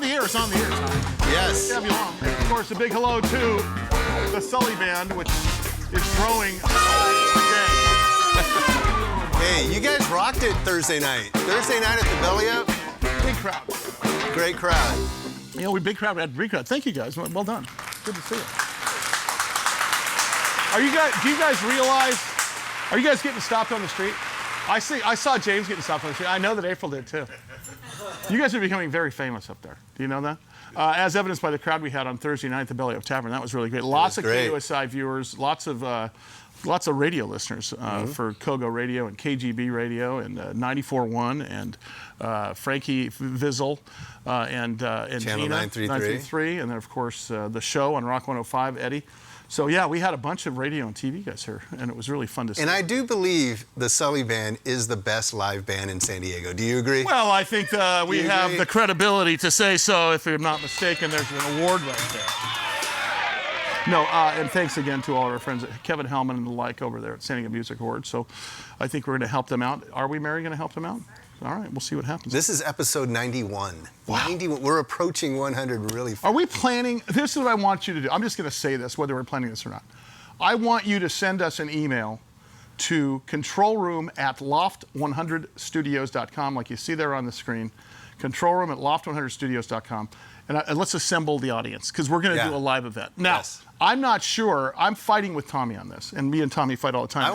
on the air. It's on the air, Tommy. Yes. Have you long. And of course, a big hello to the Sully Band, which is growing day. Hey, you guys rocked it Thursday night. Thursday night at the Belly Up. Big crowd. Great crowd. You know, big crowd. We had a big crowd. Thank you guys. Well done. Good to see you. Do you guys realize? Are you guys getting stopped on the street? I saw James getting stopped on the street. I know that April did too. You guys are becoming very famous up there. Do you know that? As evidenced by the crowd we had on Thursday night at the Belly Up Tavern. That was really great. Lots of KUSI viewers. Lots of radio listeners for Kogo Radio and KGB Radio and 94.1 and Frankie Vizzle and Channel Gina, 933. And then, of course, the show on Rock 105, Eddie. So, yeah, we had a bunch of radio and TV guys here, and it was really fun to see. And I do believe the Sully Band is the best live band in San Diego. Do you agree? Well, I think we have the credibility to say so. If I'm not mistaken, there's an award right there. No, and thanks again to all our friends, Kevin Hellman and the like over there at San Diego Music Awards. So I think we're going to help them out. Are we, Mary, going to help them out? All right, we'll see what happens. This is episode 91. Wow. 91. We're approaching 100 really fast. Are we planning? This is what I want you to do. I'm just going to say this, whether we're planning this or not. I want you to send us an email to controlroom@loft100studios.com, like you see there on the screen. Controlroom@loft100studios.com. And let's assemble the audience, because we're going to do a live event. Now, I'm not sure. I'm fighting with Tommy on this, and me and Tommy fight all the time.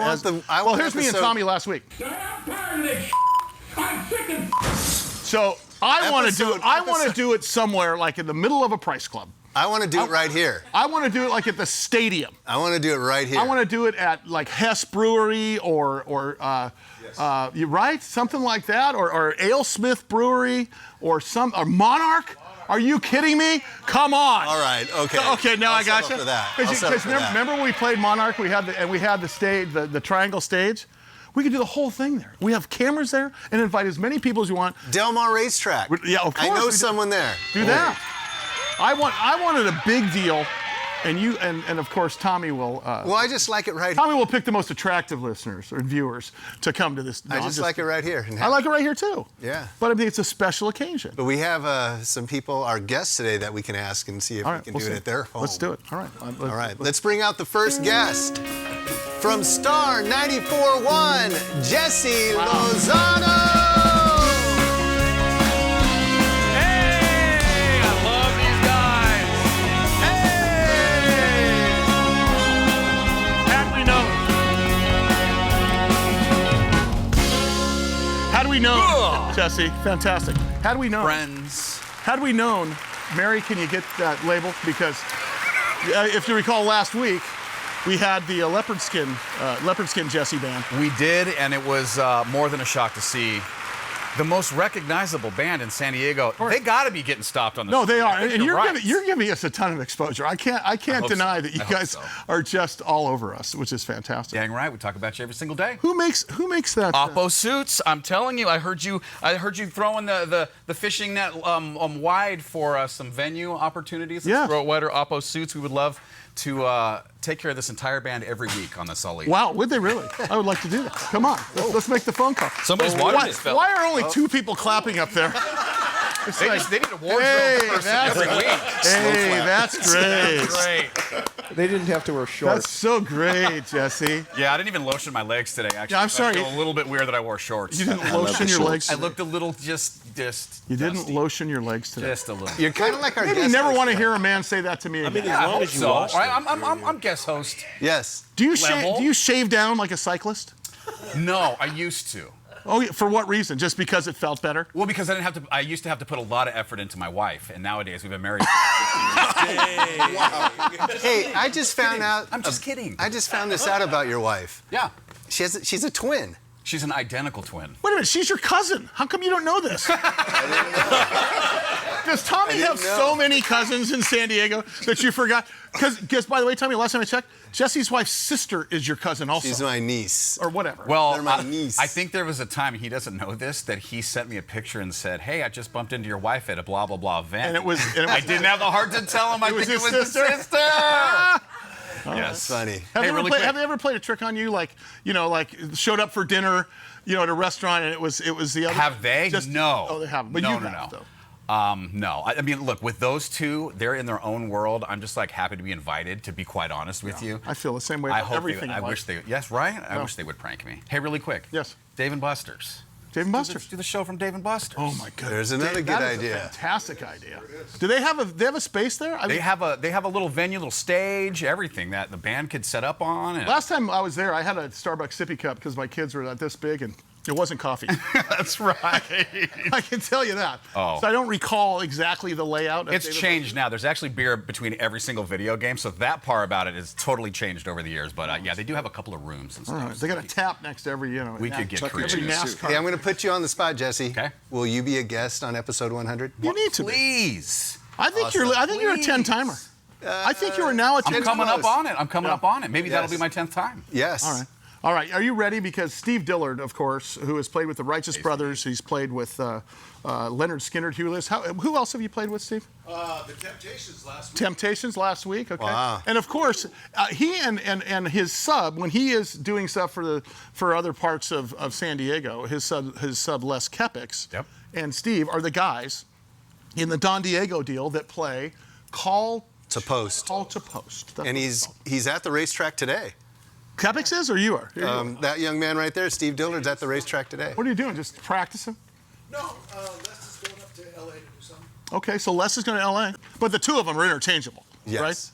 Here's me and Tommy last week. I'm sick of So I want to do it somewhere like in the middle of a Price Club. I want to do it right here. I want to do it like at the stadium. I want to do it right here. I want to do it at like Hess Brewery or you right? Something like that, or AleSmith Brewery or Monarch. Are you kidding me? Come on. All right. Okay. Okay. Now I got you. Because remember when we played Monarch? We had the stage, the triangle stage. We could do the whole thing there. We have cameras there and invite as many people as you want. Del Mar Racetrack. Yeah, of course. I know someone there. Do that. I wanted a big deal, and you and of course Tommy will. Well, I just like it right here. Tommy will pick the most attractive listeners or viewers to come to this. I just like it right here. I like it right here too. Yeah. But I mean, it's a special occasion. But we have some people, our guests today, that we can ask and see if we can do it at their home. Let's do it. All right. All right. Let's bring out the first guest. From Star 94.1, Jesse Lozano. Hey, I love these guys. Hey! Had we known, Jesse, fantastic. Had we known. Friends. Had we known, Mary, can you get that label? Because if you recall last week, we had the leopard skin Jesse band. We did, and it was more than a shock to see the most recognizable band in San Diego. They got to be getting stopped on the street. No, they are, and you're giving us a ton of exposure. I can't deny that you guys are just all over us, which is fantastic. Dang right, we talk about you every single day. Who makes that? Oppo suits. I'm telling you, I heard you throwing the fishing net wide for some venue opportunities. Yeah. Throw it wider. Oppo suits. We would love to take care of this entire band every week on the Sully. Wow, would they really? I would like to do that. Come on, let's make the phone call. Somebody's watering this fella. Why are only two people clapping up there? They need a wardrobe person every week. Hey, that's great. That's great. They didn't have to wear shorts. That's so great, Jesse. Yeah, I didn't even lotion my legs today, actually. Yeah, I'm sorry. I feel a little bit weird that I wore shorts. You didn't lotion your legs I today. looked a little just You didn't dusty. lotion your legs today. Just a little. You're kind of like our Maybe guest never host want to today. hear a man say that to me again. I mean, Yeah, as long as you so. wash All right, them. I'm guest host. Yes. Do you Level. shave down like a cyclist? No, I used to. Oh, yeah, for what reason? Just because it felt better? Well, because I used to have to put a lot of effort into my wife, and nowadays we've been married. Hey, I just found out. I'm just kidding. I just found this out about your wife. Yeah, She's a twin. she's an identical twin. Wait a minute, she's your cousin. How come you don't know this? Does Tommy have so many cousins in San Diego that you forgot? Because, by the way, Tommy, last time I checked, Jesse's wife's sister is your cousin also. She's my niece. Or whatever. Well, They're my niece. I think there was a time, he doesn't know this, that he sent me a picture and said, hey, I just bumped into your wife at a blah, blah, blah event. And it was I didn't have the heart to tell him. I think it was his sister. Yes. Funny. Have Hey, really quick. they ever played a trick on you, like showed up for dinner, at a restaurant, and it was the other? Have they? No. Oh, they haven't. But No, you no, have, no. though. No. I mean, look, with those two, they're in their own world. I'm just like happy to be invited, to be quite honest with you. I feel the same way I about hope everything. I wish they, yes, right? I wish they would prank me. Hey, really quick. Yes. Dave and Buster's. Dave and Buster's. Let's do the show from Dave and Buster's. Oh my goodness. There's another good that is idea. A fantastic idea. Do they have a space there? I They mean, have a little venue, little stage, everything that the band could set up on. And last time I was there, I had a Starbucks sippy cup because my kids were this big and it wasn't coffee. That's right. I can tell you that. Oh. So I don't recall exactly the layout. It's changed now. There's actually beer between every single video game, so that part about it is totally changed over the years. But yeah, they do have a couple of rooms and stuff. All right. They got a tap next to every, We could get every creative. NASCAR. Hey, I'm going to put you on the spot, Jesse. Okay. Will you be a guest on episode 100? You need to be. Please. I think you're a 10-timer. I think you are now a 10-timer. I'm coming up close. on it. I'm coming up on it. Maybe that'll be my 10th time. Yes. All right. All right, are you ready? Because Steve Dillard, of course, who has played with the Righteous Brothers, he's played with Leonard Skinner, Hugh Lewis. Who else have you played with, Steve? The Temptations last week. Temptations last week, okay. Wow. And of course, he and his sub, when he is doing stuff for other parts of San Diego, his sub Les Kepix and Steve are the guys in the Don Diego deal that play Call To Post. Call to Post. That's And what it's he's at the racetrack today. Kepix is, or you are? That young man right there, Steve Dillard's at the racetrack today. What are you doing? Just practicing? No, Les is going up to L.A. to do something. Okay, so Les is going to L.A., but the two of them are interchangeable, Yes.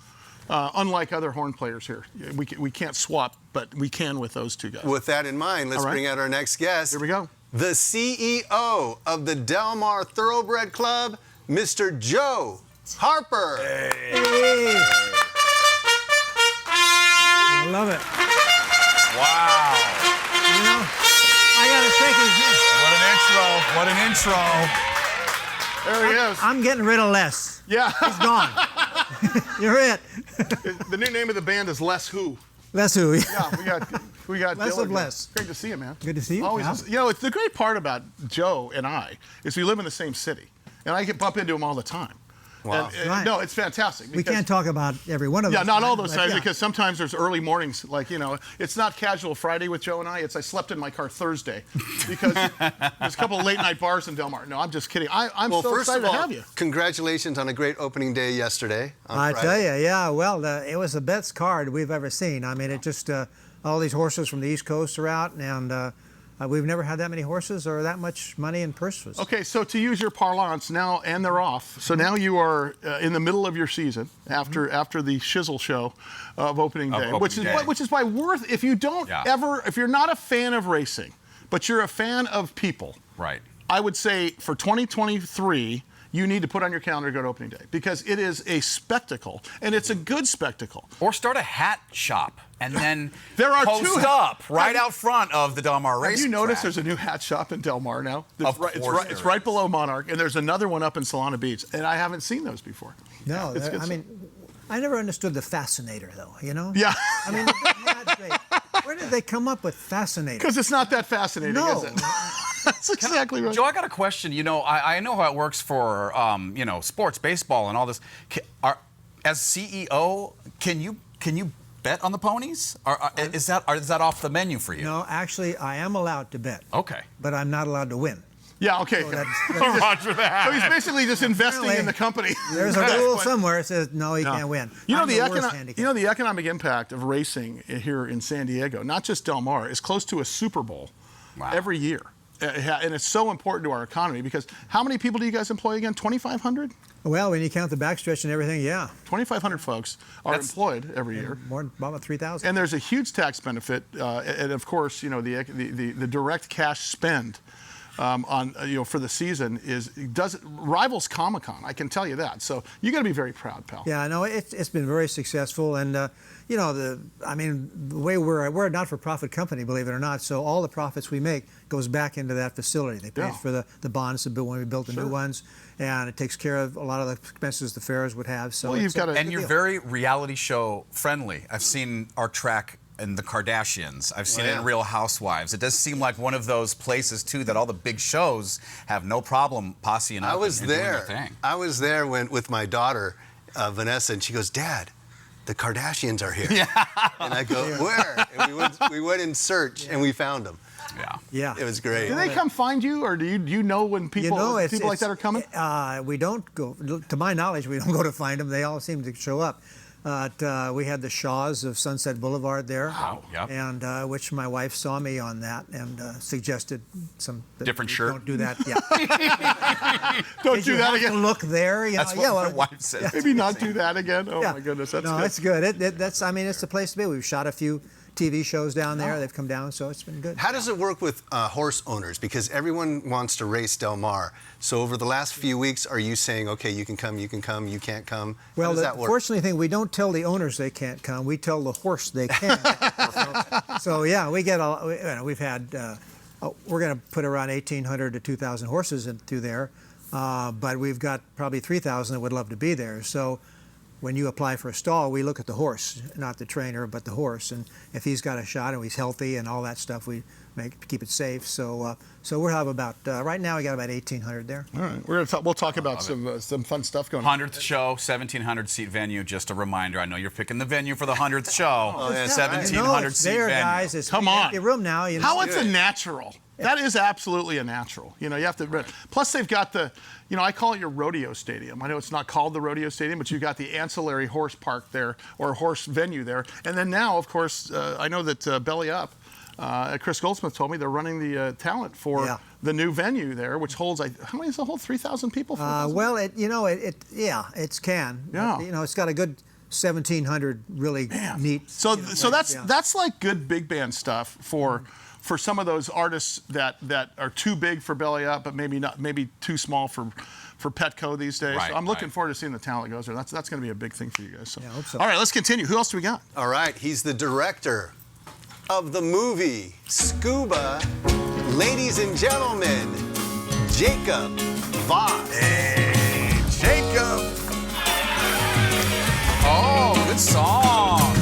right? Unlike other horn players here, we can't swap, but we can with those two guys. With that in mind, let's All right. bring out our next guest. Here we go. The CEO of the Del Mar Thoroughbred Club, Mr. Joe Harper. I love it. Wow. You know, I gotta shake his hand. What an intro. There he is. I'm getting rid of Les. Yeah. He's gone. You're it. The new name of the band is Les Who. Les who? Yeah, we got Les Dillard of here. Les. Great to see you, man. Good to see you, Always, pal. you know, it's the great part about Joe and I is we live in the same city, and I can bump into him all the time. Wow. And, Right. No, it's fantastic. We because- can't talk about every one of Yeah, those. not all times, those but times yeah. because sometimes there's early mornings. Like, you know, it's not casual Friday with Joe and I. It's I slept in my car Thursday because there's a couple of late night bars in Del Mar. No, I'm just kidding. I'm Well, so first excited of all, to have you. congratulations on a great opening day yesterday. On I Friday. tell you, yeah. Well, it was the best card we've ever seen. I mean, it just all these horses from the East Coast are out, and we've never had that many horses or that much money in purses. Okay, so to use your parlance now, and they're off. So now you are in the middle of your season after the shizzle show of opening day, which is why worth. If you don't if you're not a fan of racing, but you're a fan of people, Right. I would say for 2023. You need to put on your calendar to go to opening day because it is a spectacle, and it's a good spectacle. Or start a hat shop and then There are post two- up right out front of the Del Mar race. Have you noticed there's a new hat shop in Del Mar now? Of course It's there right is. below Monarch, and there's another one up in Solana Beach, and I haven't seen those before. No, It's good I stuff. mean, I never understood the fascinator, though. You know? Yeah. I mean, the big hats, where did they come up with fascinator? Because it's not that fascinating, No. is it? That's exactly right. Joe, I got a question. You know, I know how it works for you know, sports, baseball, and all this. As CEO, can you bet on the ponies? Is that off the menu for you? No, actually, I am allowed to bet, Okay. but I'm not allowed to win. Yeah, okay. Roger that. So he's basically just investing in the company. There's a rule somewhere that says no, you can't win. You know, I'm the worst handicap. the economic impact of racing here in San Diego, not just Del Mar, is close to a Super Bowl every year. And it's so important to our economy because how many people do you guys employ again? 2,500? Well, when you count the backstretch and everything, yeah, 2,500 folks are employed every year. more about 3,000. And there's a huge tax benefit, and of course, you know, the direct cash spend on for the season rivals Comic-Con. I can tell you that. So you got to be very proud, pal. Yeah, no, it's been very successful, and you know, the way we're a not-for-profit company, believe it or not. So all the profits we make goes back into that facility. They pay for the bonds to build when we built the new ones, and it takes care of a lot of the expenses the fairs would have. So Well, you've got And you're very reality show friendly. I've seen our track in the Kardashians. I've seen it in Real Housewives. It does seem like one of those places too that all the big shows have no problem posseing up. I was and doing their there. thing. I was there with my daughter, Vanessa, and she goes, "Dad, the Kardashians are here. Yeah. And I go, where? And we went in search, and we found them. Yeah. It was great. Do they come find you, or do you know when people people like that are coming? We don't go. To my knowledge, we don't go to find them. They all seem to show up. We had the Shaws of Sunset Boulevard there, and which my wife saw me on that and suggested some different shirt. Don't do that. Yeah. Don't do that again. Look there. You That's know, what my wife said. Maybe not do that again. Oh my goodness, that's no, good. it's good. That's. I mean, it's the place to be. We've shot a few TV shows down there. They've come down, so it's been good. How does it work with horse owners? Because everyone wants to race Del Mar. So over the last few weeks, are you saying, okay, you can come, you can't come? Well, How does that work? fortunately thing, we don't tell the owners they can't come. We tell the horse they can. So yeah, we get we've had, we're going to put around 1,800 to 2,000 horses through there, but we've got probably 3,000 that would love to be there. So when you apply for a stall, we look at the horse, not the trainer, but the horse. And if he's got a shot and he's healthy and all that stuff, we keep it safe. So we'll have about right now we got about 1,800 there. All right, we'll talk about some fun stuff going on. 100th show, 1,700 seat venue. Just a reminder, I know you're picking the venue for the 100th show. 1,700 seat there, venue. guys. It's Come on. empty room now. You know. How it's a natural. That is absolutely a natural. You know, you have to. Plus, they've got the. You know, I call it your rodeo stadium. I know it's not called the rodeo stadium, but you've got the ancillary horse park there or horse venue there. And then now, of course, I know that Belly Up, Chris Goldsmith told me they're running the talent for the new venue there, which holds, how many does it hold? 3,000 people? Well, it's can. Yeah. You know, it's got a good 1,700 really neat. So that's like good big band stuff for some of those artists that are too big for Belly Up, but maybe too small for Petco these days. Right, so I'm looking forward to seeing the talent that goes there. That's going to be a big thing for you guys. So. Yeah, I hope so. All right, let's continue. Who else do we got? All right, he's the director of the movie Scuba. Ladies and gentlemen, Jacob Vaus. Hey, Jacob. Oh, good song.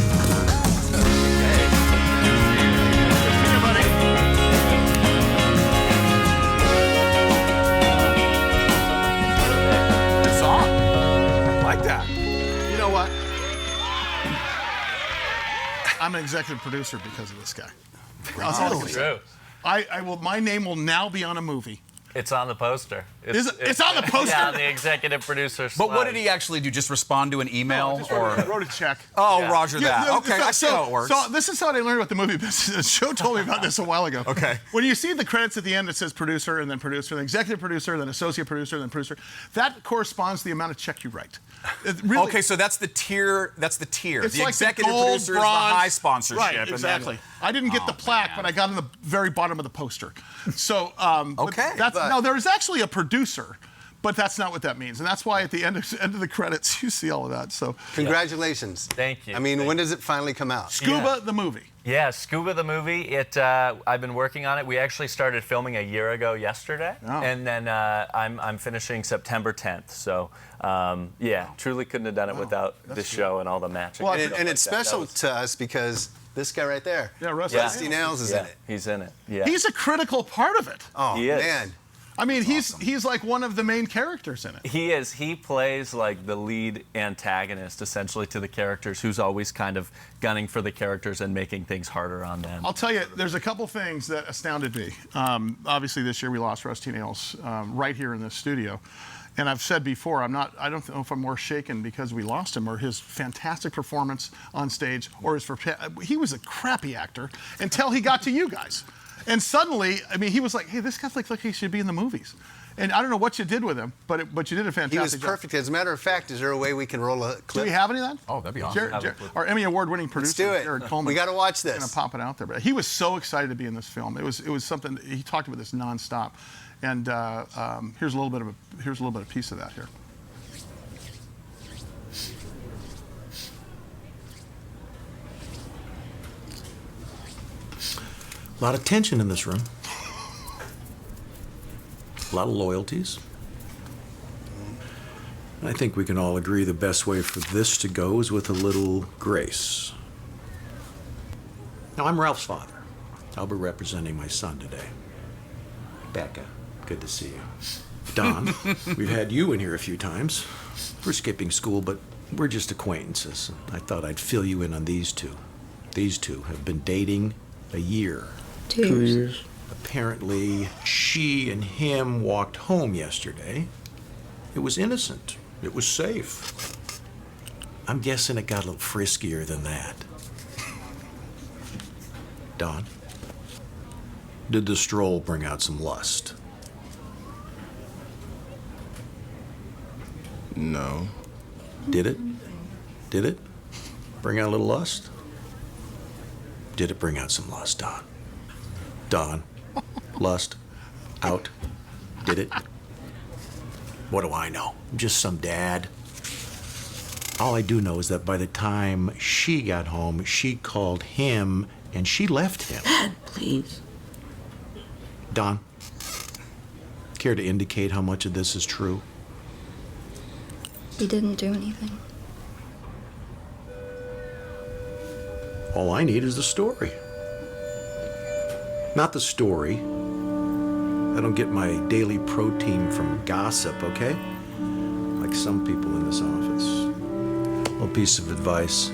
I'm an executive producer because of this guy. True. My name will now be on a movie. It's on the poster. It's on the poster? Yeah, the executive producer. But what did he actually do? Just respond to an email? Wrote a check. Oh, Yeah. Roger that. Okay, I see how it works. So this is how I learned about the movie business. Joe told me about this a while ago. Okay. When you see the credits at the end, it says producer, and then executive producer, then associate producer, then producer. That corresponds to the amount of check you write. Really, Okay, so that's the tier. That's the tier. it's The like executive gold, producer is bronze, the high sponsorship. Right, and then- exactly. I didn't get the plaque, but I got on the very bottom of the poster. So Okay. no, there is actually a producer, but that's not what that means, and that's why at the end of the credits you see all of that. So Congratulations. Thank you. I mean, when does it finally come out? Scuba the movie. Yeah, Scuba the movie. I've been working on it. We actually started filming a year ago yesterday, and then I'm finishing September 10th. So truly couldn't have done it without this show and all the matching. Well, And it's special to us because this guy right there, Rusty Nails, is in it. He's in it. Yeah. He's a critical part of it. Oh, He is. man. I mean, he's like one of the main characters in it. He is. He plays like the lead antagonist, essentially, to the characters, who's always kind of gunning for the characters and making things harder on them. I'll tell you, there's a couple things that astounded me. Obviously, this year we lost Rusty Nails right here in this studio. And I've said before, I don't know if I'm more shaken because we lost him or his fantastic performance on stage, or he was a crappy actor until he got to you guys. And suddenly, I mean, he was like, hey, this guy's like he should be in the movies. And I don't know what you did with him, but you did a fantastic He was job. perfect. As a matter of fact, is there a way we can roll a Do clip? we have any of that? Oh, that'd be awesome. Our Emmy Award-winning producer, Let's do it. Jared Coleman. We got to watch Going this. to pop it out there, but he was so excited to be in this film. It was something. He talked about this nonstop, and here's a little bit of a piece of that here. A lot of tension in this room. A lot of loyalties. I think we can all agree the best way for this to go is with a little grace. Now, I'm Ralph's father. I'll be representing my son today. Becca, good to see you. Don, we've had you in here a few times. We're skipping school, but We're just acquaintances. I thought I'd fill you in on these two. These two have been dating a year. 2 years. Apparently, she and him walked home yesterday. It was innocent. It was safe. I'm guessing it got a little friskier than that. Don, did the stroll bring out some lust? No. Did it? Did it bring out a little lust? Did it bring out some lust, Don? Don, lust, out, did it? What do I know? I'm just some dad. All I do know is that by the time she got home, she called him and she left him. Dad, please. Don, care to indicate how much of this is true? He didn't do anything. All I need is the story. Not the story. I don't get my daily protein from gossip, okay? Like some people in this office. A piece of advice: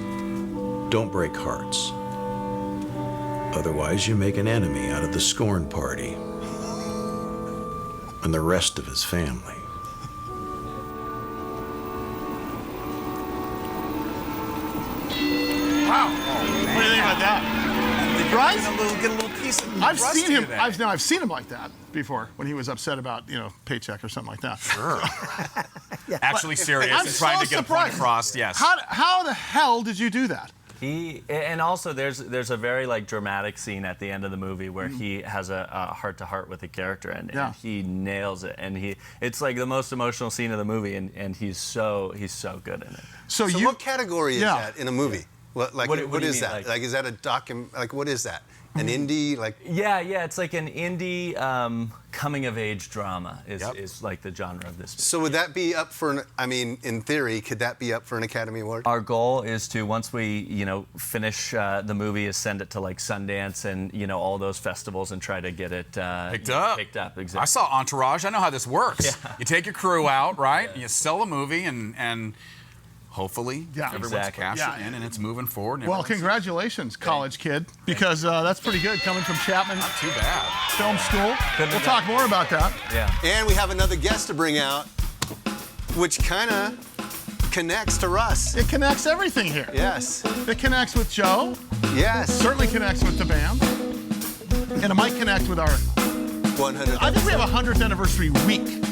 don't break hearts. Otherwise, you make an enemy out of the scorn party and the rest of his family. Wow. What do you think about that? Right? Get a little piece of I've rusty seen him. today. I've seen him like that before when he was upset about paycheck or something like that. Sure. Actually serious I'm and trying so to get a point surprised. across. Yes. How the hell did you do that? And also there's a very like dramatic scene at the end of the movie where he has a heart-to-heart with a character and he nails it, and it's like the most emotional scene of the movie, and he's so good in it. So what category is that in a movie? What do you is mean, that? Like, is that a like what is that? An indie like? Yeah, it's like an indie coming of age drama is like the genre of this. So would that be up for in theory, could that be up for an Academy Award? Our goal is to, once we finish the movie, is send it to like Sundance and all those festivals and try to get it picked up. Exactly. I saw Entourage. I know how this works. Yeah. You take your crew out, right? You sell a movie and hopefully everyone's cashing in and it's moving forward. And Well, congratulations, college kid, because that's pretty good coming from Chapman. Not too bad. Film School. We'll talk more about that. Yeah. And we have another guest to bring out, which kind of connects to Russ. It connects everything here. Yes. It connects with Joe. Yes. Certainly connects with the band. And it might connect with our 100. I think we have a 100th anniversary week.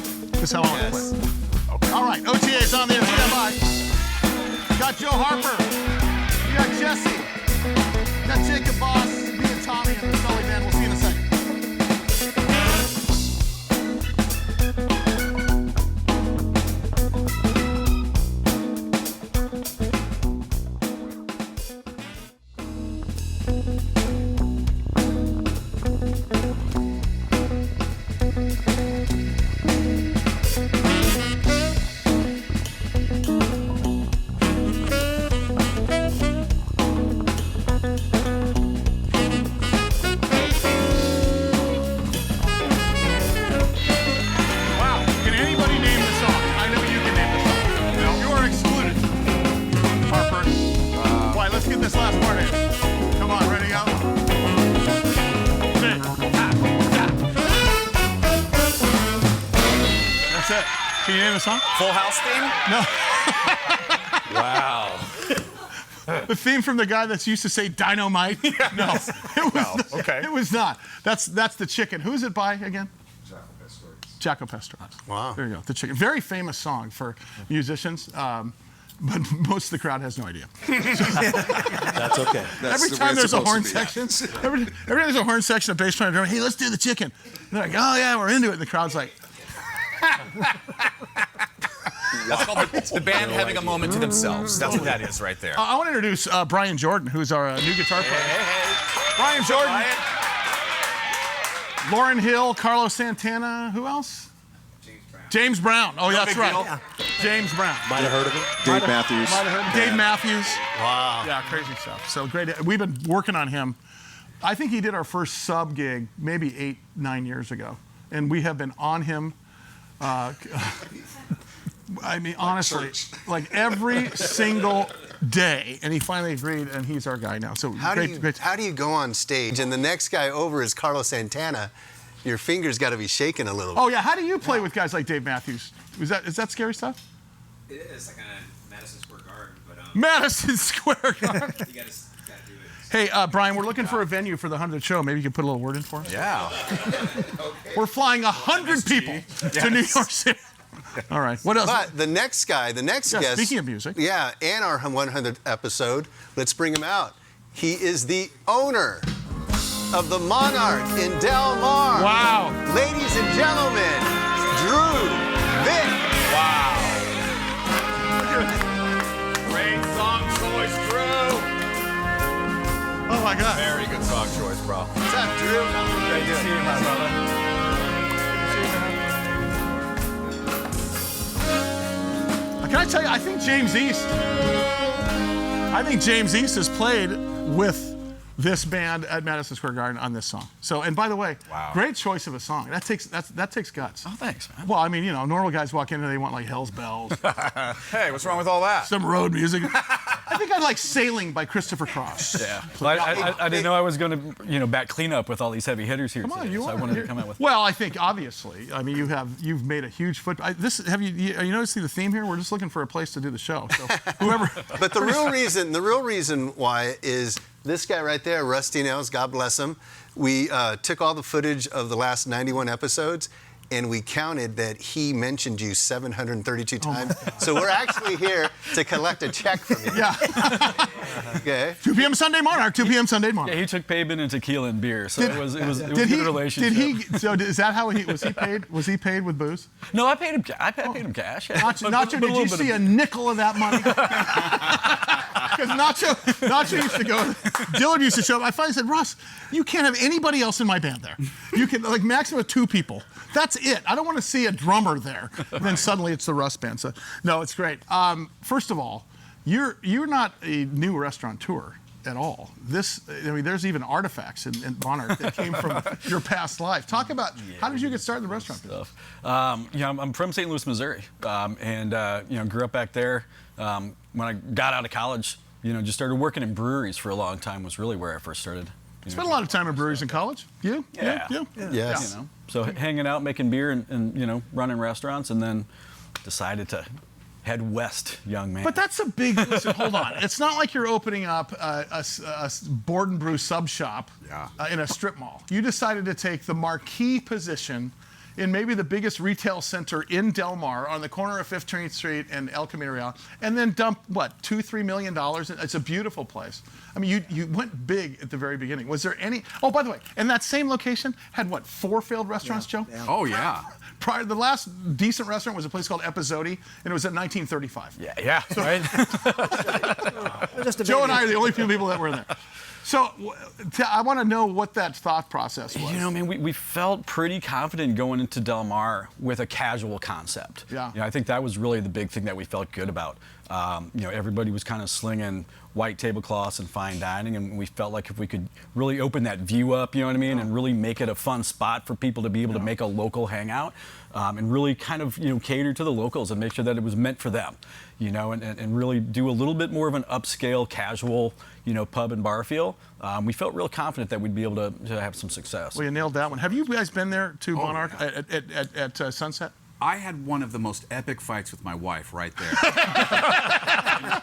Is how I want to put it. Okay. All right, OTA's on the air. Stand by. Got Joe Harper. We got Jesse. Got Jacob Voss, me and Tommy, and the Sully band. We'll see you in a second. Can you name the song? Full House theme? No. Wow. The theme from the guy that's used to say dynamite? No. It was not. That's the chicken. Who is it by again? Jaco Pastorius. Wow. There you go. The chicken. Very famous song for musicians. But most of the crowd has no idea. That's okay. Every time there's a horn section, every time there's a horn section, a bass player, drummer, hey, let's do the chicken. And they're like, oh yeah, we're into it. And the crowd's like, That's called the band having a moment to themselves. That's what that is right there. I want to introduce Brian Jordan, who's our new guitar player. Hey. Brian Jordan. Lauren Hill, Carlos Santana, who else? James Brown. Oh, yeah, that's right. Yeah. James Brown. Might have heard of it. Dave Matthews. Might have heard of Dave Matthews. Wow. Yeah, crazy stuff. So great. We've been working on him. I think he did our first sub gig maybe 8-9 years ago. And we have been on him. I mean, honestly, like every single day, and he finally agreed, and he's our guy now. So How do you go on stage and the next guy over is Carlos Santana? Your fingers got to be shaking a little. Oh yeah, how do you play with guys like Dave Matthews? Is that scary stuff? It is like a Madison Square Garden, but Madison Square Garden. you gotta do it. Hey, Brian, we're looking for a venue for the 100th show. Maybe you can put a little word in for us. Yeah. We're flying 100 people to New York City. All right. What else? But the next guest. Speaking of music. Yeah, and our 100th episode. Let's bring him out. He is the owner of the Monarch in Del Mar. Wow. Ladies and gentlemen, Drew Vick. Wow. Great song choice, Drew. Oh my God. Very good song choice, bro. What's up, Drew? Great to see you, my brother. Can I tell you, I think James East has played with this band at Madison Square Garden on this song. So, and by the way, great choice of a song. That takes guts. Oh, thanks, man. Well, I mean, normal guys walk in and they want like Hell's Bells. Hey, what's wrong with all that? Some road music. I think I like Sailing by Christopher Cross. Yeah. Well, I didn't know I was going to bat cleanup with all these heavy hitters here. Come on, today, you so are. I wanted to come out with. Well, I think obviously, I mean, you've made a huge footprint. Are you noticing the theme here? We're just looking for a place to do the show. So whoever. But the real reason why is this guy right there, Rusty Nails, God bless him. We took all the footage of the last 91 episodes, and we counted that he mentioned you 732 times. So we're actually here to collect a check from you. Yeah. Okay. 2 p.m. Sunday Monarch. 2 p.m. Sunday Monarch. Yeah, he took payment in tequila and beer, so it was a good relationship. So is that how was he paid? Was he paid with booze? No, I paid him. I paid him cash. Nacho, did you see a nickel of that money? Because Nacho used to go. Dillard used to show up. I finally said, Russ, you can't have anybody else in my band there. You can like maximum of 2 people. That's it. I don't want to see a drummer there. And then suddenly it's the Russ band. So no, it's great. First of all, you're not a new restaurateur at all. There's even artifacts in Monarch that came from your past life. Talk about how did you get started in the restaurant business? I'm from St. Louis, Missouri, and grew up back there. When I got out of college, just started working in breweries for a long time. Was really where I first started. Spent a lot of time in breweries in college. You? Yeah. You? Yes. So hanging out, making beer, and running restaurants, and then decided to head west, young man. But that's a big. Listen, hold on. It's not like you're opening up a board and brew sub shop in a strip mall. You decided to take the marquee position in maybe the biggest retail center in Del Mar on the corner of 15th Street and El Camino Real, and then dump, $2-3 million? It's a beautiful place. I mean, you went big at the very beginning. Was there any, by the way, and that same location had 4 failed restaurants, Joe? Yeah. Oh, yeah. Prior, the last decent restaurant was a place called Episodi, and it was at 1935. Yeah, right? Joe and I are the only few people that were in there. So I want to know what that thought process was. We felt pretty confident going into Del Mar with a casual concept. Yeah. I think that was really the big thing that we felt good about. Everybody was kind of slinging white tablecloths and fine dining, and we felt like if we could really open that view up, and really make it a fun spot for people to be able to make a local hangout, and really kind of, cater to the locals and make sure that it was meant for them, and really do a little bit more of an upscale, casual, pub and bar feel. We felt real confident that we'd be able to have some success. Well, you nailed that one. Have you guys been there to Monarch at Sunset? I had one of the most epic fights with my wife right there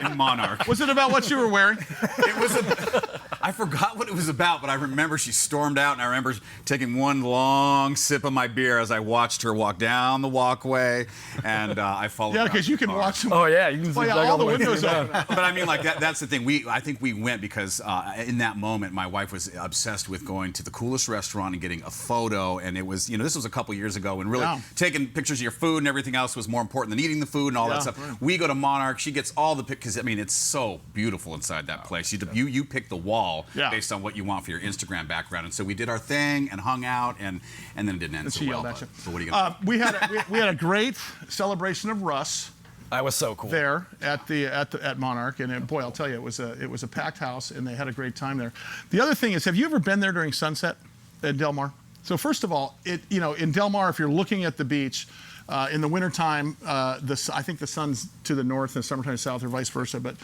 in Monarch. Was it about what you were wearing? It was. I forgot what it was about, but I remember she stormed out, and I remember taking one long sip of my beer as I watched her walk down the walkway, and I followed. Yeah, because you can watch them. Oh yeah, you can see all the windows open. But I mean, that's the thing. I think we went because in that moment, my wife was obsessed with going to the coolest restaurant and getting a photo, and it was, this was a couple years ago, when really taking pictures of your food and everything else was more important than eating the food and all that stuff. Right. We go to Monarch. She gets all the pictures. I mean, it's so beautiful inside that place. You pick the wall based on what you want for your Instagram background. And so we did our thing and hung out, and then it didn't end so well. But what are you gonna do? We had a great celebration of Russ. That was so cool. There at Monarch, and boy, I'll tell you, it was a packed house, and they had a great time there. The other thing is, have you ever been there during sunset at Del Mar? So first of all, in Del Mar, if you're looking at the beach, In the wintertime, I think the sun's to the north and summertime south, or vice versa. But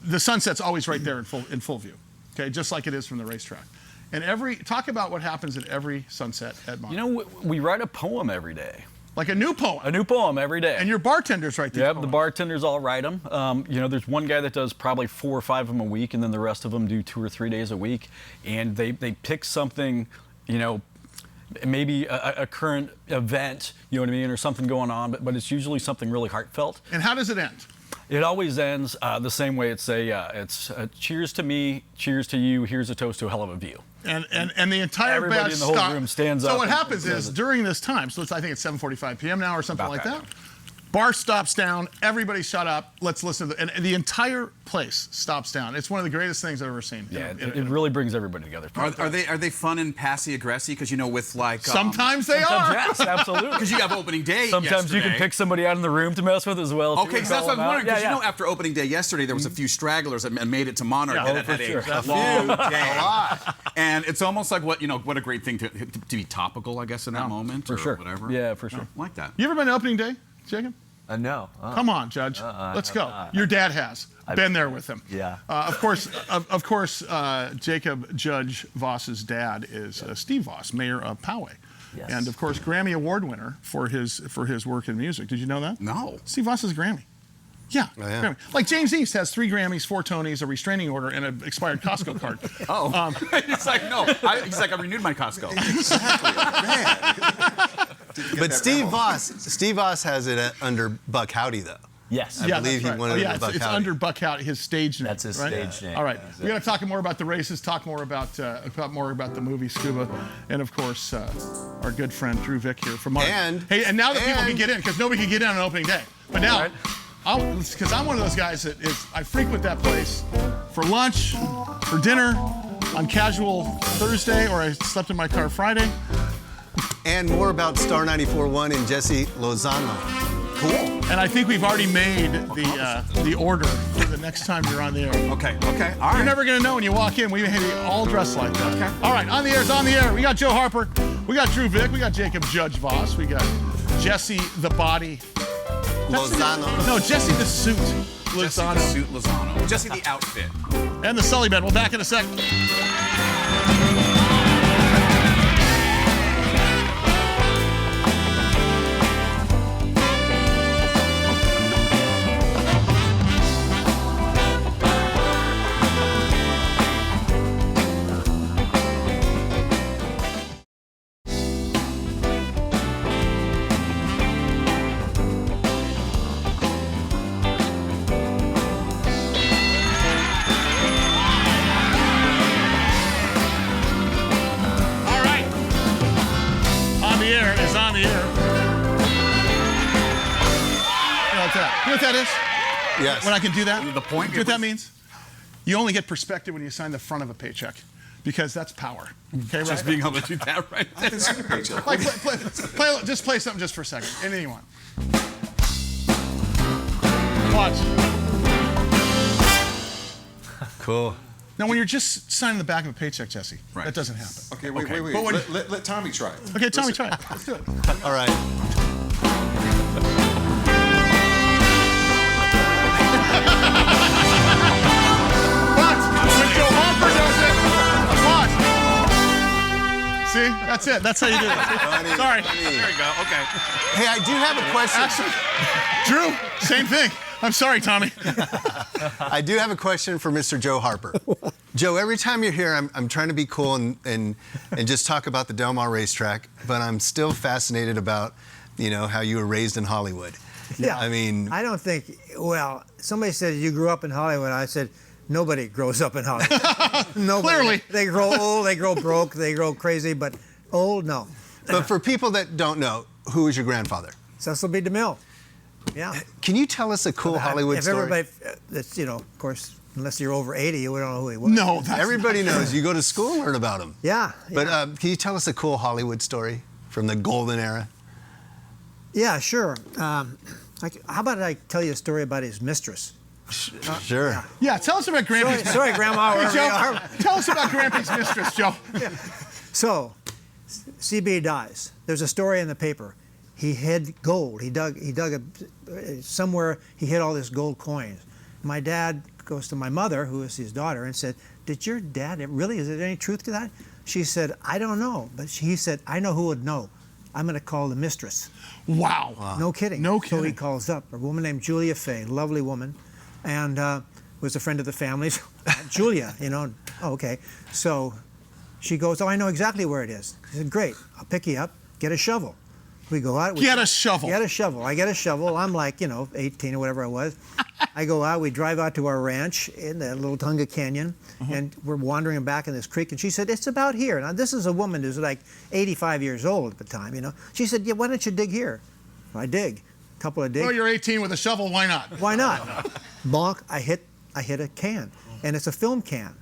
the sunset's always right there in full view. Okay, just like it is from the racetrack. And talk about what happens at every sunset at Monterey. You know, we write a poem every day. Like a new poem. A new poem every day. And your bartenders write these Yep, poems. the bartenders all write them. You know, there's one guy that does probably 4 or 5 of them a week, and then the rest of them do 2 or 3 days a week. And they pick something, you know, maybe a current event, you know what I mean, or something going on, but it's usually something really heartfelt. And how does it end? It always ends the same way. It's cheers to me, cheers to you, here's a toast to a hell of a view. And the entire Everybody batch in the whole room stands up. So what and happens is during this time, so I think it's 7:45 p.m. now or something like that. Bar stops down. Everybody shut up. Let's listen to and the entire place stops down. It's one of the greatest things I've ever seen. Yeah, it really brings everybody together. Are they fun and passy aggressive? Because you know, with like sometimes they are. Yes, absolutely. Because you have opening day. Sometimes you can pick somebody out in the room to mess with as well. Okay, because that's what I'm wondering. Because you know, after opening day yesterday, there was a few stragglers that made it to Monarch that had a long day. And it's almost like what a great thing to be topical, I guess, in that moment. For sure. Whatever. Yeah, for sure. I like that. You ever been to opening day, Jacob? No. Come on, Judge. Let's go. Your dad has. Been there with him. Yeah. Of course, Jacob Judge Vaus's dad is Steve Vaus, mayor of Poway. Yes. And of course, Grammy Award winner for his work in music. Did you know that? No. Steve Vaus is a Grammy. Yeah. Oh, yeah. Grammy. Like James East has 3 Grammys, 4 Tonys, a restraining order, and an expired Costco card. It's like, no. He's like, I renewed my Costco. But Steve Vaus has it under Buck Howdy, though. Yes. I believe he wanted it Buck it's Howdy. under Buck Howdy, his stage name. That's his right? stage name. All right. We're going to talk more about the races, talk more about the movie Scuba, and of course, our good friend Drew Vick here from Mark. And now that people can get in, because nobody can get in on opening day. But now, because I'm one of those guys that I frequent that place for lunch, for dinner, on casual Thursday, or I slept in my car Friday. And more about Star 94.1 and Jesse Lozano. Cool. And I think we've already made the order for the next time you're on the air. Okay. All right. You're never going to know when you walk in. We may be all dressed like that. Okay. All right. On the air's on the air. We got Joe Harper. We got Drew Vick. We got Jacob Judge Vaus. We got Jesse the Body. Lozano. No, Jesse the Suit. Lozano. Jesse the Suit Lozano. Jesse the Outfit. And the Sully Band. We'll back in a sec. You know what that is? Yes. When I can do that? The point? You know what that means? You only get perspective when you sign the front of a paycheck, because that's power. Okay, right? Just being able to do that right there. Like, just play something just for a second. Anything you want. Watch. Cool. Now, when you're just signing the back of a paycheck, Jesse, that doesn't happen. Okay, wait. But when, Let Tommy try it. Okay, Tommy, try it. Let's do it. All right. But when Joe Harper does it, watch. See, that's it. That's how you do it. Sorry. There you go. Okay. Hey, I do have a question. Actually, Drew, same thing. I'm sorry, Tommy. I do have a question for Mr. Joe Harper. Joe, every time you're here, I'm trying to be cool and just talk about the Del Mar racetrack, but I'm still fascinated about, how you were raised in Hollywood. Yeah. I mean, I don't think, somebody said you grew up in Hollywood. I said, nobody grows up in Hollywood. Nobody. Clearly. They grow old, they grow broke, they grow crazy, but old, no. But for people that don't know, who was your grandfather? Cecil B. DeMille. Yeah. Can you tell us a cool Hollywood story? Everybody, that's, of course, unless you're over 80, you don't know who he was. No, everybody knows. You go to school and learn about him. Yeah. But can you tell us a cool Hollywood story from the golden era? Yeah, sure. How about I tell you a story about his mistress? Sure. Yeah, tell us about Grampy's. Sorry, Grandma. Hey, Joe, tell us about Grampy's mistress, Joe. Yeah. So, CB dies. There's a story in the paper. he hid gold. He dug somewhere. He hid all this gold coins. My dad goes to my mother, who is his daughter, and said, "Did your dad really? Is there any truth to that?" She said, "I don't know," but he said, "I know who would know. I'm going to call the mistress." Wow. No kidding. No kidding. So he calls up a woman named Julia Fay, lovely woman, and was a friend of the family's. Julia, you know. Oh, okay. So she goes, "Oh, I know exactly where it is." He said, "Great. I'll pick you up. Get a shovel." We go out. Get a shovel. Get a shovel. I get a shovel. I'm like, 18 or whatever I was. I go out. We drive out to our ranch in the little Tunga Canyon, and we're wandering back in this creek. And she said, "It's about here." Now, this is a woman who's like 85 years old at the time, She said, "Yeah, why don't you dig here?" I dig. A couple of digs. Well, you're 18 with a shovel. Why not? Why not? Bonk. I hit a can, and it's a film can.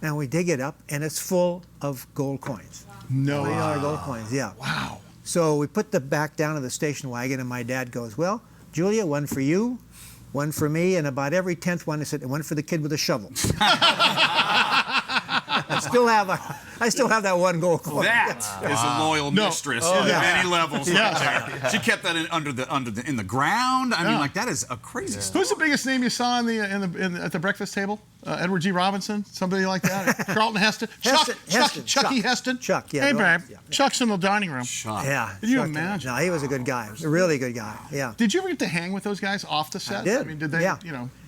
And we dig it up, and it's full of gold coins. No. $20 gold coins, yeah. Wow. So we put the back down of the station wagon, and my dad goes, "Well, Julia, one for you, one for me," and about every 10th one, he said, "One for the kid with a shovel." I still have that one gold coin. That is a loyal mistress at many levels. Yeah. Right there. She kept that in the ground. I mean, like that is a crazy story. Who's the biggest name you saw at the breakfast table? Edward G. Robinson, somebody like that. Charlton Heston. Chucky Heston. Chuck, yeah. Hey, babe. Yeah. Chuck's in the dining room. Yeah. Could you Chuck, imagine? No, he was a good guy. A really good guy. Yeah. Did you ever get to hang with those guys off the set? I did. I mean, did they? Yeah.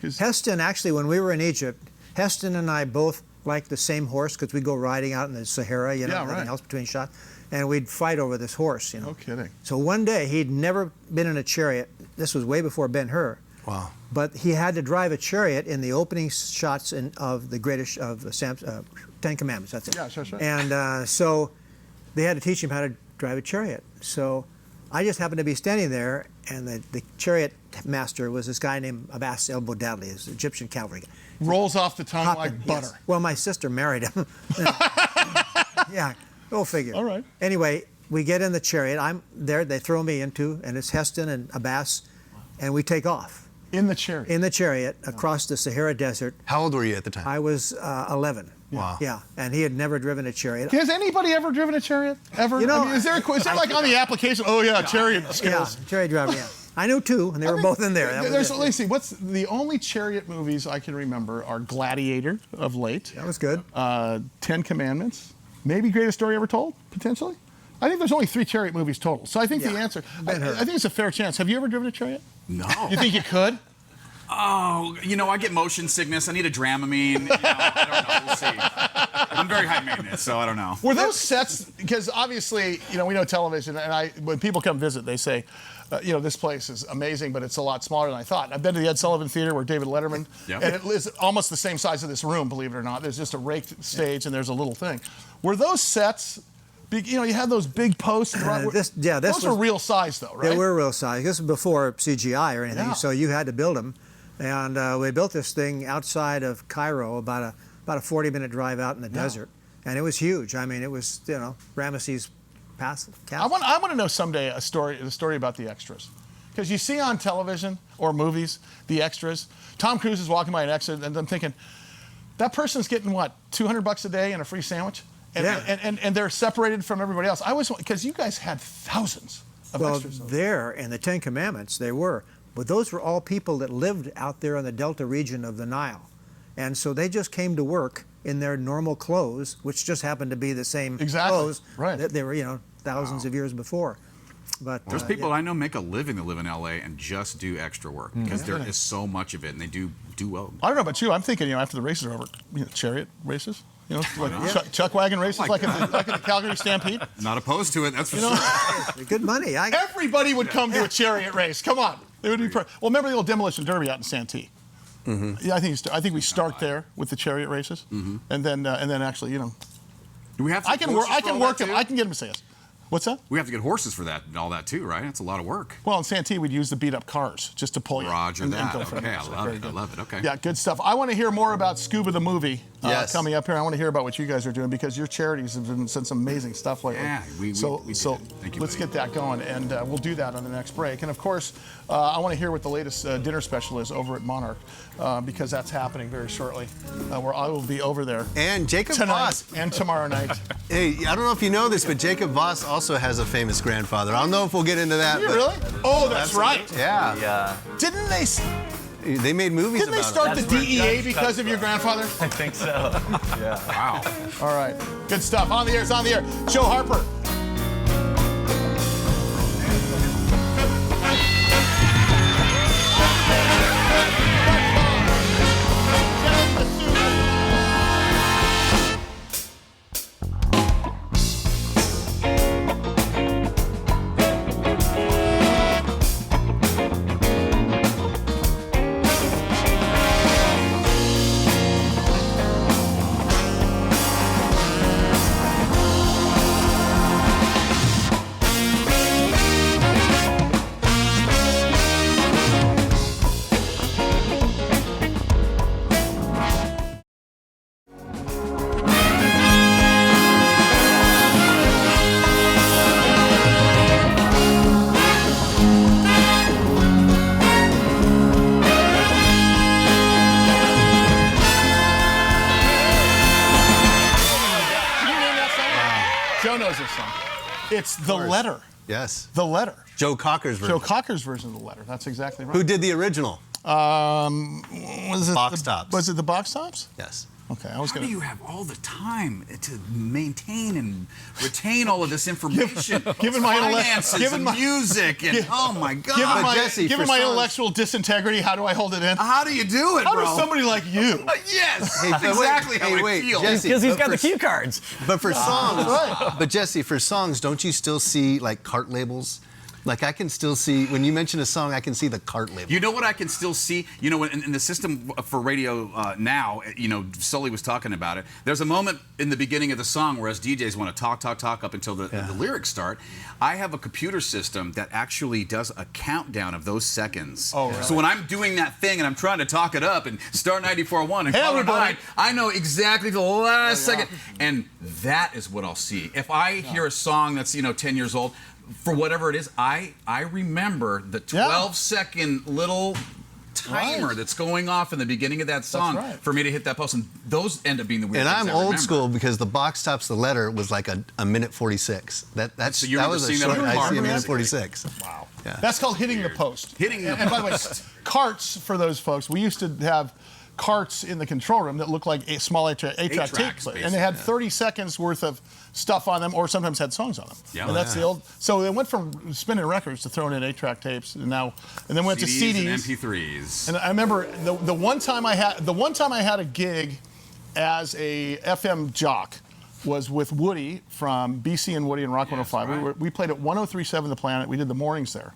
'cause- Heston, actually, when we were in Egypt, Heston and I both liked the same horse because we'd go riding out in the Sahara, nothing else between shots, and we'd fight over this horse, No kidding. So one day, he'd never been in a chariot. This was way before Ben-Hur. Wow. But he had to drive a chariot in the opening shots of the greatest of Ten Commandments. That's it. Yeah, sure. And so they had to teach him how to drive a chariot. So I just happened to be standing there, and the chariot master was this guy named Abbas El Bodadli, his Egyptian cavalry guy. Rolls off the tongue Hopping, like butter. yes. Well, my sister married him. Yeah, go figure. All right. Anyway, we get in the chariot. I'm there. They throw me into, and it's Heston and Abbas, and we take off. In the chariot. In the chariot across the Sahara Desert. How old were you at the time? I was 11. Wow. Yeah, and he had never driven a chariot. Has anybody ever driven a chariot? Ever? Is there like on the application? Oh yeah, chariot skills. Yeah, chariot driver. Yeah, I knew two, and they were both in there. That was it. Let's see. What's the only chariot movies I can remember are Gladiator of late. That was good. 10 Commandments. Maybe Greatest Story Ever Told, potentially. I think there's only 3 chariot movies total. So I think the answer. I think it's a fair chance. Have you ever driven a chariot? No. You think you could? Oh, I get motion sickness. I need a Dramamine. I don't know. We'll see. I'm very high maintenance, so I don't know. Were those sets? Because obviously, we know television, and when people come visit, they say, this place is amazing, but it's a lot smaller than I thought. I've been to the Ed Sullivan Theater where David Letterman, and it is almost the same size of this room, believe it or not. There's just a raked stage, and there's a little thing. Were those sets? You had those big posts. Those were real size, though, right? They were real size. This was before CGI or anything, Yeah. so you had to build them. And we built this thing outside of Cairo, about a 40-minute drive out in the desert, and it was huge. I mean, it was Ramesses Castle. I want to know someday the story about the extras, because you see on television or movies the extras. Tom Cruise is walking by an extra, and I'm thinking, that person's getting what, $200 a day and a free sandwich, and they're separated from everybody else. Because you guys had thousands of extras. There in the Ten Commandments, they were. But those were all people that lived out there in the Delta region of the Nile. And so they just came to work in their normal clothes, which just happened to be the same clothes that they were, thousands of years before. But there's people I know make a living that live in LA and just do extra work because there is so much of it, and they do well. I don't know about you. I'm thinking, after the races are over, chariot races. Chuck wagon races like in the Calgary Stampede. Not opposed to it, that's for sure. Good money. Everybody would come to a chariot race. Come on. It would be well, remember the old demolition derby out in Santee? Mm-hmm. Yeah, I think we start there with the chariot races, and then actually, Do we have? I can work them. I can get them to say yes. What's that? We have to get horses for that and all that too, right? It's a lot of work. Well, in Santee, we'd use the beat-up cars just to pull you. Roger that. And go okay, I love it. Okay. Yeah, good stuff. I want to hear more about Scuba the movie coming up here. I want to hear about what you guys are doing because your charities have been done some amazing stuff lately. Yeah, we Thank you, let's get that going, and we'll do that on the next break. And of course, I want to hear what the latest dinner special is over at Monarch because that's happening very shortly. Where I will be over there. And Jacob tonight Voss and tomorrow night. Hey, I don't know if you know this, but Jacob Voss also also has a famous grandfather. I don't know if we'll get into that. You but really? Oh, that's right. Yeah. Yeah. Didn't They made movies Didn't they about start it. the DEA because of your grandfather? I think so. Yeah. Wow. All right. Good stuff. On the air. It's on the air. Joe Harper. Joe knows this song. It's The Letter. Yes. The Letter. Joe Cocker's version. Joe Cocker's version of The Letter. That's exactly right. Who did the original? Was it Box Tops. Was it the Box Tops? Yes. Okay, I was How gonna. do you have all the time to maintain and retain all of this information? Given my finances, given and my music, and oh my God! Given my intellectual disintegrity, how do I hold it in? How do you do it, How bro? does somebody like you? Yes, Hey, exactly how I feel. Jesse, Because he's but got the for- cue cards. But for songs, right. but Jesse, for songs, don't you still see like cart labels? Like I can still see when you mention a song, I can see the cart label. You know what I can still see? You know, in the system for radio now, you know, Sully was talking about it. There's a moment in the beginning of the song where us DJs want to talk up until the lyrics start. I have a computer system that actually does a countdown of those seconds. Oh, really? So when I'm doing that thing and I'm trying to talk it up and start 94.1 and Hey, call it everybody. 9, I know exactly the last second. And that is what I'll see. If I hear a song that's, 10 years old, for whatever it is, I remember the 12-second little timer that's going off in the beginning of that song for me to hit that post, and those end up being the weird And things I'm I old remember. school because the Box Tops, the letter was like a minute 46. So you that remember was a seeing that short. on I see a Harper? minute 46. Wow. Yeah. That's called hitting the post. Hitting the And by the way, carts for those folks. We used to have carts in the control room that looked like a small 8-track tape Eight-tracks, player, and they had 30 seconds worth of stuff on them, or sometimes had songs on them. Yeah. And that's the old. So they went from spinning records to throwing in 8-track tapes, and then went to CDs and MP3s. And I remember the one time I had a gig as a FM jock was with Woody from BC and Woody and Rock 105. right. We played at 103.7 The Planet. We did the mornings there.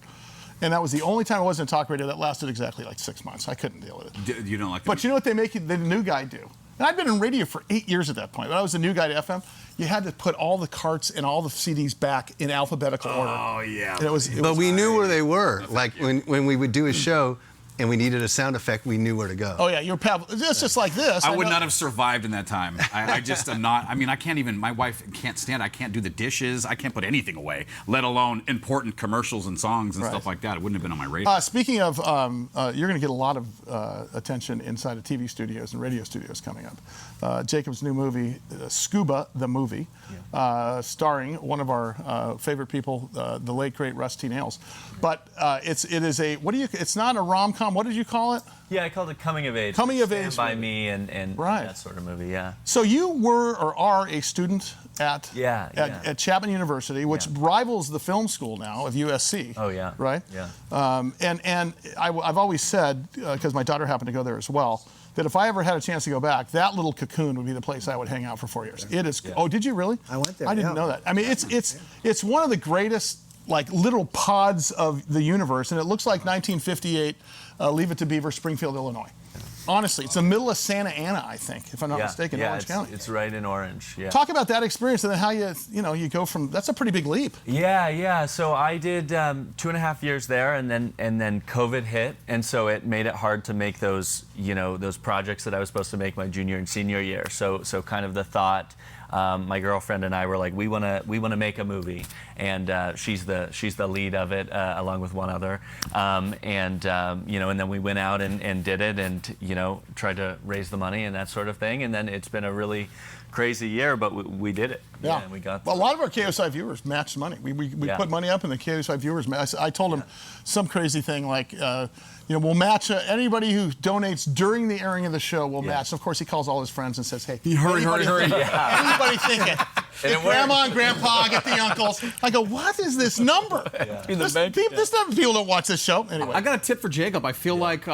And that was the only time I wasn't in talk radio. That lasted exactly like 6 months. I couldn't deal with it. You don't like But you know what they make the new guy do? And I'd been in radio for 8 years at that point. But I was the new guy to FM. You had to put all the carts and all the CDs back in alphabetical order. Oh, yeah. And it was we knew where they were. Like when we would do a show and we needed a sound effect, we knew where to go. Oh yeah, you're it's just like this. I would know. not have survived in that time. I just am not. I mean, I can't even. My wife can't stand. I can't do the dishes. I can't put anything away, let alone important commercials and songs and stuff like that. It wouldn't have been on my radar. Speaking of, you're going to get a lot of attention inside of TV studios and radio studios coming up. Jacob's new movie, Scuba, the movie, starring one of our favorite people, the late great Russ T. Nails. But it is a it's not a rom-com. What did you call it? Yeah, I called it coming of age. Coming of age Stand by movie. me and Right. that sort of movie. Yeah. So you were or are a student at at Chapman University, which rivals the film school now of USC. Oh yeah. Right. Yeah. And I've always said, because my daughter happened to go there as well, that if I ever had a chance to go back, that little cocoon would be the place I would hang out for 4 years. It is. Oh, did you really? I went there. I didn't know that. I mean, it's one of the greatest like little pods of the universe, and it looks like 1958 Leave It to Beaver, Springfield, Illinois. Honestly, it's the middle of Santa Ana, I think, if I'm not mistaken, Orange County. It's right in Orange. Yeah. Talk about that experience and then how you go from. That's a pretty big leap. Yeah. So I did 2.5 years there, and then COVID hit, and so it made it hard to make those projects that I was supposed to make my junior and senior year. So kind of the thought. my girlfriend and I were like, we want to make a movie, and she's the lead of it along with one other, and then we went out and did it, and tried to raise the money and that sort of thing, and then it's been a really crazy year, but we did it. Yeah, and we got. Well, a lot of our KSI viewers matched money. We put money up, and the KSI viewers. I told them some crazy thing like, we'll match anybody who donates during the airing of the show. We'll match. So of course, he calls all his friends and says, "Hey, hurry!" Anybody thinking? Get Grandma and Grandpa, get the uncles. I go, what is this number? This number, people don't watch this show. Anyway, I got a tip for Jacob. I feel like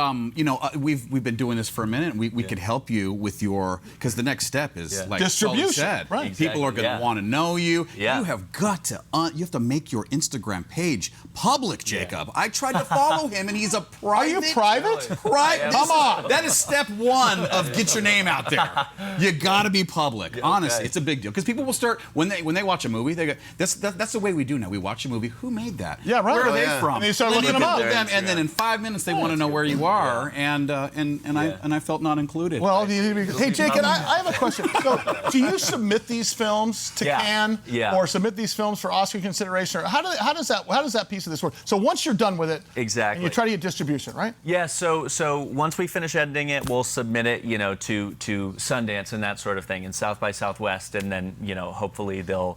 we've been doing this for a minute, and we could help you with because the next step is like distribution. Sully said. Right. Exactly. People are going to want to know you. Yeah. You have got to you have to make your Instagram page public, Jacob. I tried to follow him, and he's a private. Are you private? Right. Come on. That is step one of get your name out there. You got to be public. Honestly, it's a big deal because people will start when they watch a movie. They go, that's the way we do now. We watch a movie. Who made that? Yeah, right. Where are they from? And you start looking them up. And then in 5 minutes they want to know where you are. And I felt not included. Well, hey Jake, and I have a question. So, do you submit these films to Cannes, or submit these films for Oscar consideration, or how does that piece of this work? So once you're done with it, exactly, and you try to get distribution, right? Yeah. So once we finish editing it, we'll submit it, to Sundance and that sort of thing, and South by Southwest, and then hopefully they'll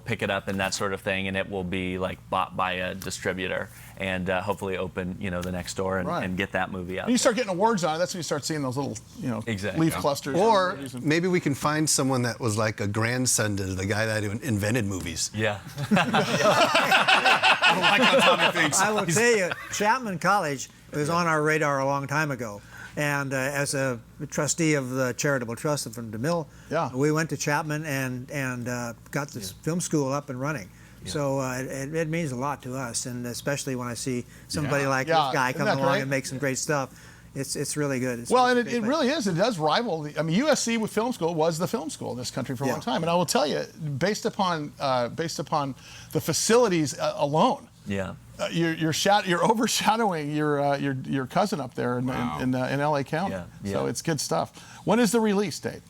pick it up and that sort of thing, and it will be like bought by a distributor, and hopefully open the next door and get that movie out. And you start getting awards on it. That's when you start seeing those little leaf clusters. Or maybe we can find someone that was like a grandson to the guy that invented movies. Yeah. I don't like how Tommy thinks. I will tell you, Chapman College was on our radar a long time ago. And as a trustee of the charitable trust from DeMille, we went to Chapman and got this film school up and running. Yeah. So it means a lot to us, and especially when I see somebody like this guy come along and make some great stuff. It's really good. It really is. It does rival. USC with film school was the film school in this country for a long time, and I will tell you, based upon the facilities alone. Yeah. You're overshadowing your cousin up there in LA County. So it's good stuff. When is the release date?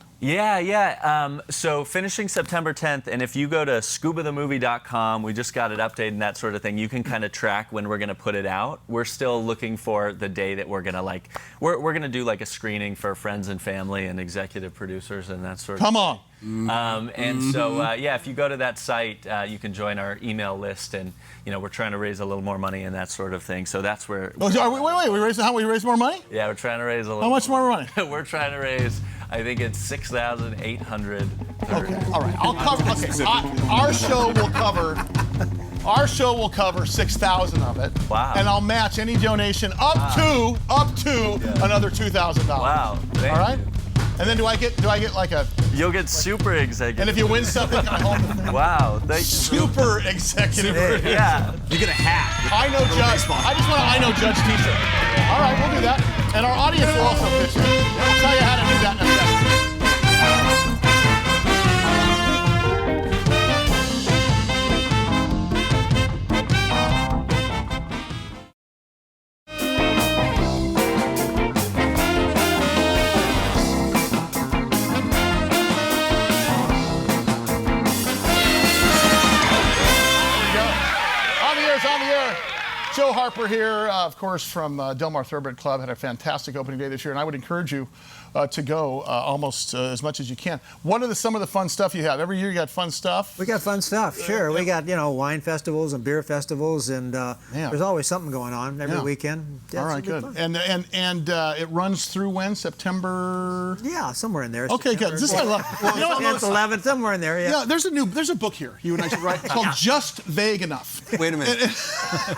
So finishing September 10th, and if you go to scubathemovie.com, we just got it updated and that sort of thing, you can kind of track when we're going to put it out. We're still looking for the day that we're going to we're going to do like a screening for friends and family and executive producers and that sort of thing. Come on. So if you go to that site, you can join our email list, and we're trying to raise a little more money and that sort of thing. So that's where. We raise more money? Yeah, we're trying to raise a little. How much more money? We're trying to raise. I think it's $6,800. Okay, all right. I'll cover. Okay, our show will cover. Our show will cover 6,000 of it. Wow. And I'll match any donation up to another $2,000. Wow. All right. And then do I get like a? You'll get super executive. And if you win something, can I hold it? Wow. Super executive. Yeah. You get a hat. I know Judge. I just want an I know Judge T-shirt. All right, we'll do that. And our audience will also pitch in. I'll tell you how to do that in a second. Joe Harper here, of course, from Del Mar Thoroughbred Club. Had a fantastic opening day this year, and I would encourage you to go almost as much as you can. What are some of the fun stuff you have? Every year you got fun stuff? We got fun stuff, sure. We got, wine festivals and beer festivals, and there's always something going on every weekend. All right, good. Fun. And it runs through when? September? Yeah, somewhere in there. Okay, September. good. This is what I love. Well, it's 11, somewhere in there, Yeah, there's a book here you and I should write. It's called Just Vague Enough. Wait a minute.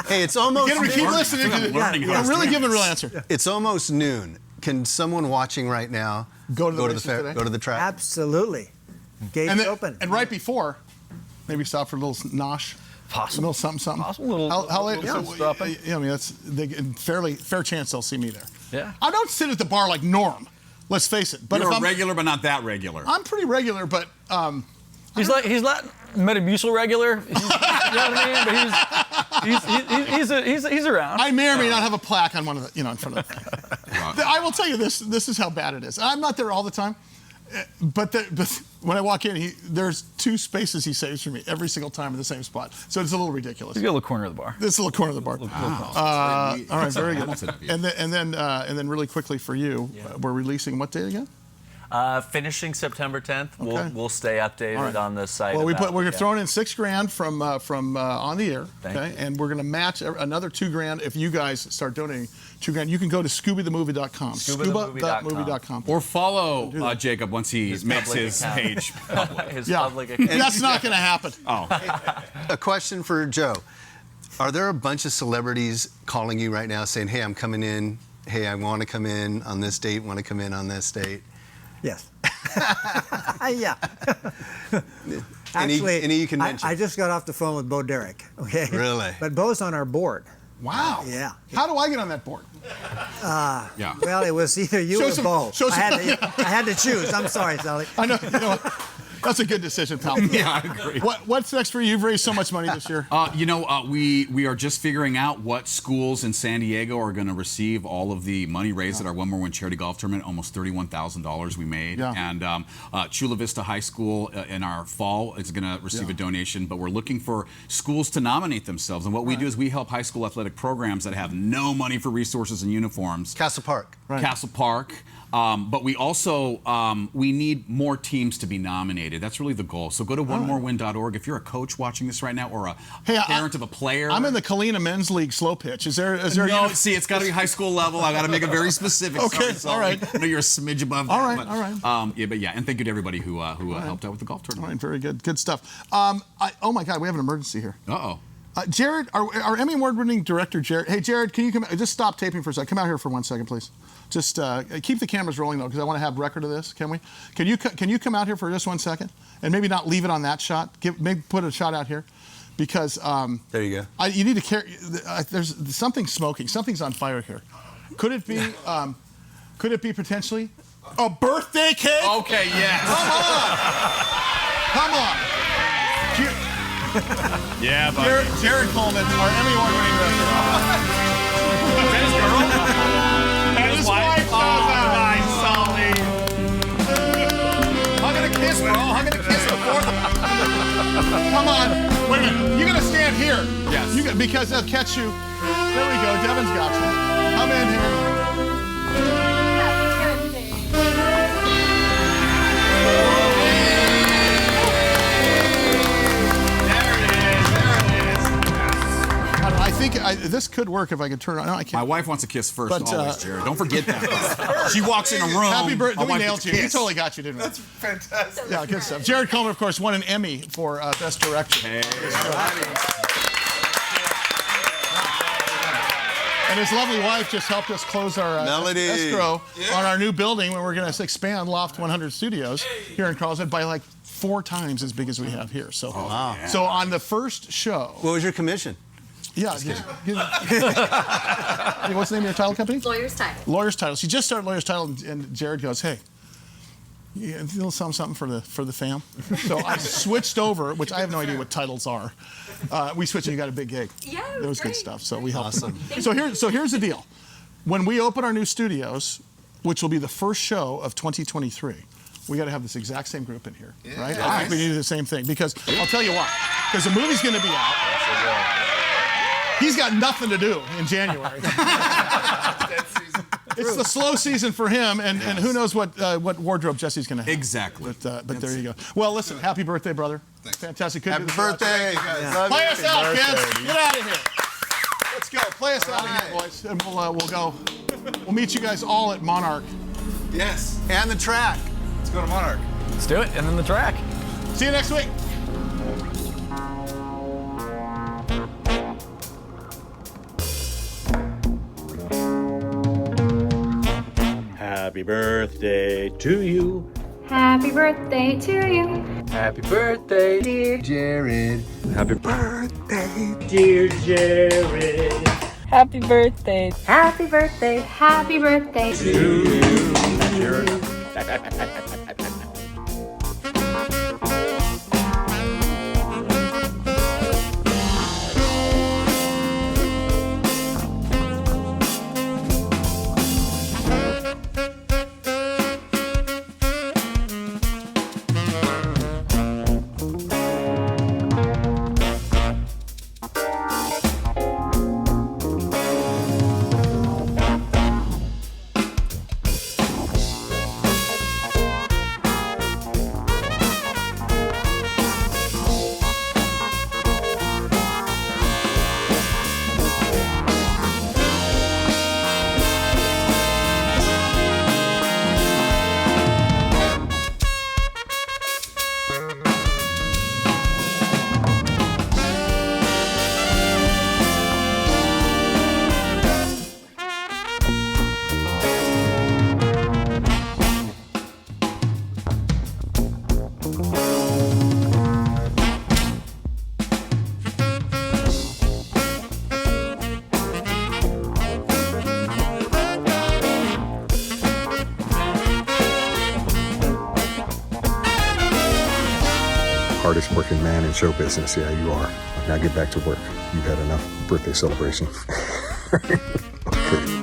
Hey, it's almost. Keep listening to this. I'm really giving a real answer. It's almost noon. Can someone watching right now go to the fair, go to the track? Absolutely. Gates open. And right before, maybe stop for a little nosh. Possible. A little something. Possible. How late? Stopping. I mean, that's fair chance they'll see me there. Yeah. I don't sit at the bar like Norm. Let's face it. But You're if I'm regular, but not that regular. I'm pretty regular, but. He's not Metamucil regular. You know what I mean? But he's around. I may or may not have a plaque on one of the, in front of the. I will tell you this. This is how bad it is. I'm not there all the time, But when I walk in, there's 2 spaces he saves for me every single time in the same spot. So it's a little ridiculous. You get a little corner of the bar. This little corner of the bar. Wow. All right, very good. And then really quickly for you, we're releasing what date again? Finishing September 10th. Okay. We'll stay updated on the site. Well, we're throwing in $6,000 from on the air, Thank you. and we're going to match another $2,000 if you guys start donating $2,000. You can go to ScubaTheMovie.com. ScubaTheMovie.com. Or follow Jacob once he makes his page public. His public account. That's not going to happen. Oh. A question for Joe. Are there a bunch of celebrities calling you right now saying, hey, I'm coming in. Hey, I want to come in on this date, want to come in on this date? Yes. Yeah. Any you can mention? I just got off the phone with Bo Derek. Okay. Really? But Bo's on our board. Wow. Yeah. How do I get on that board? Yeah. Well, it was either you or Bo. I had to choose. I'm sorry, Sully. I know. You know what? That's a good decision, pal. Yeah, I agree. What's next for you? You've raised so much money this year. We are just figuring out what schools in San Diego are going to receive all of the money raised at our One More Win charity golf tournament. Almost $31,000 we made. Yeah. And Chula Vista High School in our fall is going to receive a donation. But we're looking for schools to nominate themselves. And what we do is we help high school athletic programs that have no money for resources and uniforms. Castle Park. Right. Castle Park. But we also we need more teams to be nominated. That's really the goal. So go to onemorewin.org. If you're a coach watching this right now, or a parent of a player. I'm in the Kalina Men's League slow pitch. Is there? No, see, it's got to be high school level. I got to make it very specific. Okay, Sorry, all right. I know you're a smidge above All that. right, but, all right. And thank you to everybody who helped out with the golf All tournament. right, very good. Good stuff. Oh my God, we have an emergency here. Uh-oh. Jared, our Emmy Award-winning director, Jared. Hey, Jared, can you come? Just stop taping for a second. Come out here for 1 second, please. Just keep the cameras rolling though, because I want to have record of this. Can we? Can you come out here for just 1 second, and maybe not leave it on that shot. Maybe put a shot out here, because there you go. You need to carry. There's something smoking. Something's on fire here. Could it be? Could it be potentially a birthday cake? Okay, yes. Come on. Yeah, buddy. Jared Coleman, our Emmy Award-winning director. His girl? And his wife. Nice, Sully. Hug and a kiss, bro. Hug and a kiss before. Come on. Wait a minute. You're going to stand here. Yes. Because they'll catch you. There we go. Devin's got you. Come in here. I think this could work if I could turn it on. No, I can't. My wife wants a kiss first, But, always, Jared. Don't forget that. She walks in a room. Happy birthday. my We wife nailed gets you. a We kiss. totally got you, didn't we? That's fantastic. Yeah, good stuff. Jared Coleman, of course, won an Emmy for Best Director. Hey. And his lovely wife just helped us close our escrow on our new building, where we're going to expand Loft 100 Studios here in Carlsbad by like 4 times as big as we have here. So, so on the first show. What was your commission? Yeah. What's the name of your title company? Lawyer's Title. Lawyer's Title. She just started Lawyer's Title, and Jared goes, "Hey, you know something for the fam?" So I switched over, which I have no idea what titles are. We switched, and you got a big gig. Yeah, it was great. good stuff. So we helped. Awesome. So here's the deal. When we open our new studios, which will be the first show of 2023, we got to have this exact same group in here, right? I think we need to do the same thing, because I'll tell you why. Because the movie's going to be out. He's got nothing to do in January. It's the slow season for him, and who knows what wardrobe Jesse's going to have. Exactly. But there you go. Well, listen, happy birthday, brother. Thanks. Fantastic. Happy birthday. Play us out, kids. Get out of here. Let's go. Play us out of here, boys, and we'll go. We'll meet you guys all at Monarch. Yes. And the track. Let's go to Monarch. Let's do it, and then the track. See you next week. Happy birthday to you. Happy birthday to you. Happy birthday, dear Jared. Happy birthday, dear Jared. Happy birthday. Happy birthday. Happy birthday To you, Jared. hardest working man in show business. Yeah, you are. Now get back to work. You've had enough birthday celebration. Okay.